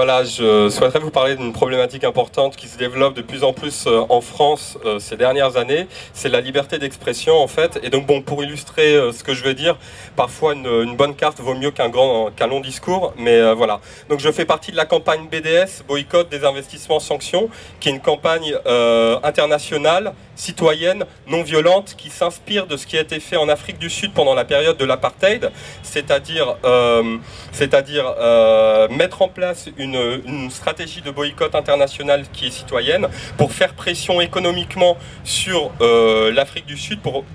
Voilà, je souhaiterais vous parler d'une problématique importante qui se développe de plus en plus en France ces dernières années. C'est la liberté d'expression en fait. Et donc bon, pour illustrer ce que je veux dire, parfois une bonne carte vaut mieux qu'un long discours. Mais voilà. Donc je fais partie de la campagne BDS, Boycott, Désinvestissement, Sanctions, qui est une campagne internationale, citoyenne, non violente, qui s'inspire de ce qui a été fait en Afrique du Sud pendant la période de l'apartheid, c'est-à-dire mettre en place une stratégie de boycott international qui est citoyenne pour faire pression économiquement sur l'Afrique du Sud pour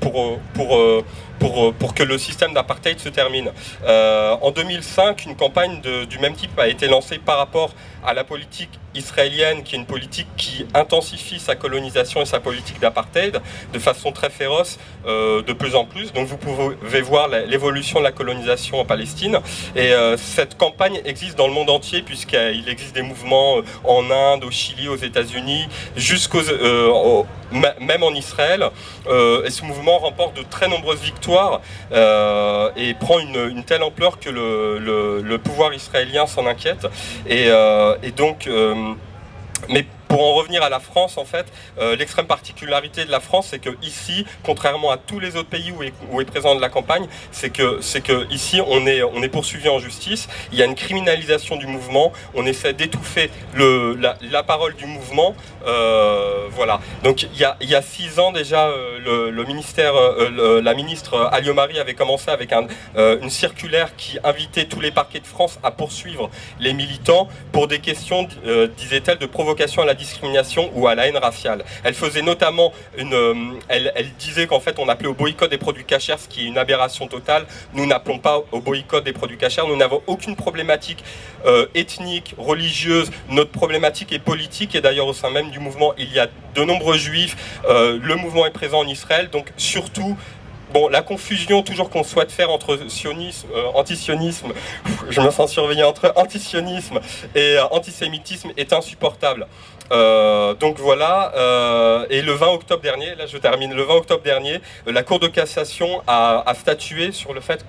que le système d'apartheid se termine. En 2005, une campagne du même type a été lancée par rapport à la politique israélienne, qui est une politique qui intensifie sa colonisation et sa politique d'apartheid de façon très féroce, de plus en plus. Donc vous pouvez voir l'évolution de la colonisation en Palestine. Et cette campagne existe dans le monde entier, puisqu'il existe des mouvements en Inde, au Chili, aux États-Unis, même en Israël. Et ce mouvement remporte de très nombreuses victoires et prend une telle ampleur que le pouvoir israélien s'en inquiète. Et donc, mais pour en revenir à la France, en fait, l'extrême particularité de la France, c'est que ici, contrairement à tous les autres pays où est présente la campagne, c'est que ici, on est poursuivi en justice. Il y a une criminalisation du mouvement. On essaie d'étouffer la parole du mouvement. Voilà. Donc, il y a 6 ans déjà, la ministre Alliot-Marie avait commencé avec une circulaire qui invitait tous les parquets de France à poursuivre les militants pour des questions, disait-elle, de provocation à la discrimination ou à la haine raciale. Elle faisait notamment elle disait qu'en fait on appelait au boycott des produits cachers, ce qui est une aberration totale. Nous n'appelons pas au boycott des produits cachers, nous n'avons aucune problématique ethnique, religieuse. Notre problématique est politique, et d'ailleurs au sein même du mouvement il y a de nombreux juifs. Le mouvement est présent en Israël, donc surtout bon, la confusion toujours qu'on souhaite faire entre sionisme, antisionisme, je me sens surveillé, entre antisionisme et antisémitisme est insupportable. Donc voilà, et le 20 octobre dernier, là je termine, le 20 octobre dernier, la Cour de cassation a statué sur le fait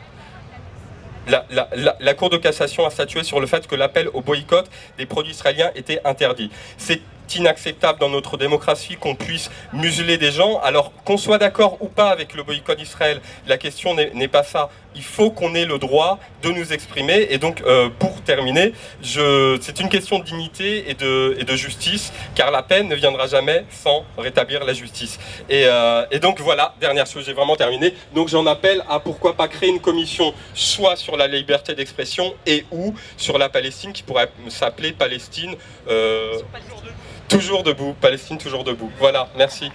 la Cour de cassation a statué sur le fait que l'appel au boycott des produits israéliens était interdit. C'est inacceptable dans notre démocratie qu'on puisse museler des gens, alors qu'on soit d'accord ou pas avec le boycott d'Israël, la question n'est pas ça. Il faut qu'on ait le droit de nous exprimer, et donc pour terminer, c'est une question de dignité et de justice, car la paix ne viendra jamais sans rétablir la justice. Et donc voilà, dernière chose, j'ai vraiment terminé. Donc j'en appelle à pourquoi pas créer une commission, soit sur la liberté d'expression et ou sur la Palestine, qui pourrait s'appeler Palestine toujours debout, Palestine toujours debout. Voilà, merci.